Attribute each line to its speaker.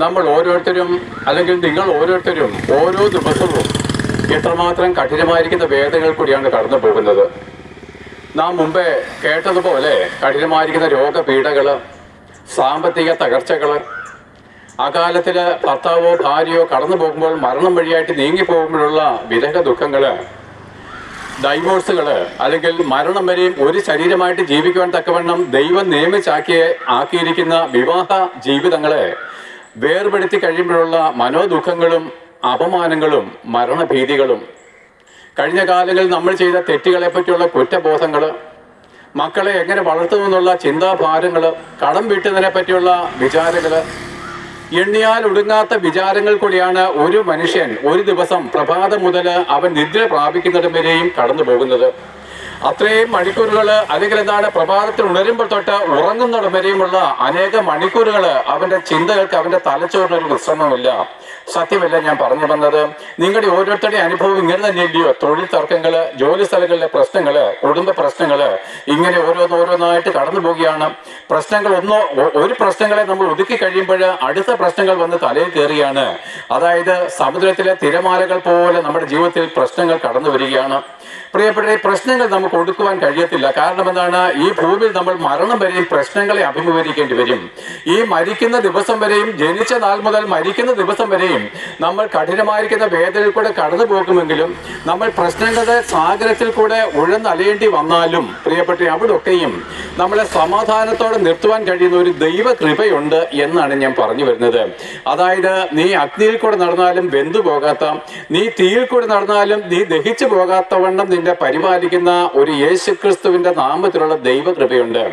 Speaker 1: നമ്മൾ ഓരോരുത്തരും അല്ലെങ്കിൽ നിങ്ങൾ ഓരോരുത്തരും ഓരോ ദിവസവും എത്രമാത്രം കഠിനമായിരിക്കുന്ന വേദനകൾ കൂടിയാണ് കടന്നു പോകുന്നത്. നാം മുമ്പേ കേട്ടതുപോലെ കഠിനമായിരിക്കുന്ന രോഗപീഠകൾ, സാമ്പത്തിക തകർച്ചകൾ, അകാലത്തിൽ ഭർത്താവോ ഭാര്യയോ കടന്നു പോകുമ്പോൾ മരണം വഴിയായിട്ട് നീങ്ങിപ്പോകുമ്പോഴുള്ള വിരഹ ദുഃഖങ്ങൾ, ഡൈവോഴ്സുകൾ, അല്ലെങ്കിൽ മരണം വരെയും ഒരു ശരീരമായിട്ട് ജീവിക്കുവാൻ തക്കവണ്ണം ദൈവം ആക്കിയിരിക്കുന്ന വിവാഹ ജീവിതങ്ങളെ വേർപെടുത്തി കഴിയുമ്പോഴുള്ള മനോദുഃഖങ്ങളും അപമാനങ്ങളും മരണഭീതികളും, കഴിഞ്ഞ കാലങ്ങളിൽ നമ്മൾ ചെയ്ത തെറ്റുകളെ പറ്റിയുള്ള കുറ്റബോധങ്ങൾ, മക്കളെ എങ്ങനെ വളർത്തുമെന്നുള്ള ചിന്താഭാരങ്ങൾ, കടം വീട്ടുന്നതിനെ പറ്റിയുള്ള വിചാരങ്ങൾ, എണ്ണിയാൽ ഒടുങ്ങാത്ത വിചാരങ്ങൾ കൂടിയാണ് ഒരു മനുഷ്യൻ ഒരു ദിവസം പ്രഭാതം മുതൽ അവൻ നിദ്ര പ്രാപിക്കുന്നിടം വരെയും കടന്നു പോകുന്നത്. അത്രയും മണിക്കൂറുകൾ, അല്ലെങ്കിൽ എന്താണ്, പ്രഭാതത്തിൽ ഉണരുമ്പോൾ തൊട്ട് ഉറങ്ങുന്നിടം വരെയുമുള്ള അനേക മണിക്കൂറുകൾ അവന്റെ ചിന്തകൾക്ക്, അവന്റെ തലച്ചോറിനൊരു വിശ്രമമില്ല. സത്യമല്ല ഞാൻ പറഞ്ഞു വന്നത്. നിങ്ങളുടെ ഓരോരുത്തരുടെ അനുഭവം ഇങ്ങനെ തന്നെയല്ലയോ? തൊഴിൽ തർക്കങ്ങള്, ജോലി സ്ഥലങ്ങളിലെ പ്രശ്നങ്ങള്, കുടുംബ പ്രശ്നങ്ങള്, ഇങ്ങനെ ഓരോന്നായിട്ട് കടന്നു പോവുകയാണ്. ഒരു പ്രശ്നങ്ങളെ നമ്മൾ ഒതുക്കി കഴിയുമ്പോൾ അടുത്ത പ്രശ്നങ്ങൾ വന്ന് തലയിൽ കയറുകയാണ്. അതായത് സമുദ്രത്തിലെ തിരമാലകൾ പോലെ നമ്മുടെ ജീവിതത്തിൽ പ്രശ്നങ്ങൾ കടന്നു വരികയാണ്. പ്രിയപ്പെട്ട, ഈ പ്രശ്നങ്ങൾ നമുക്ക് ഒടുക്കുവാൻ കഴിയത്തില്ല. കാരണം എന്താണ്? ഈ ഭൂമിയിൽ നമ്മൾ മരണം വരെയും പ്രശ്നങ്ങളെ അഭിമുഖീകരിക്കേണ്ടി വരും. ഈ മരിക്കുന്ന ദിവസം വരെയും, ജനിച്ച നാൾ മുതൽ മരിക്കുന്ന ദിവസം വരെയും നമ്മൾ കഠിനമായിരിക്കുന്ന വേദനയിൽ കൂടെ കടന്നു പോകുമെങ്കിലും, നമ്മൾ പ്രശ്നങ്ങളുടെ സാഗരത്തിൽ കൂടെ ഉഴന്നലയേണ്ടി വന്നാലും പ്രിയപ്പെട്ട, അവിടൊക്കെയും നമ്മളെ സമാധാനത്തോടെ നിർത്തുവാൻ കഴിയുന്ന ഒരു ദൈവ കൃപയുണ്ട് എന്നാണ് ഞാൻ പറഞ്ഞു വരുന്നത്. അതായത് നീ അഗ്നിയിൽ കൂടെ നടന്നാലും വെന്തു പോകാത്ത, നീ തീയിൽ കൂടെ നടന്നാലും നീ ദഹിച്ചു പോകാത്തവണ്ണം നിന്നെ പരിപാലിക്കുന്ന ഒരു യേശുക്രിസ്തുവിന്റെ നാമത്തിലുള്ള ദൈവ കൃപയുണ്ട്.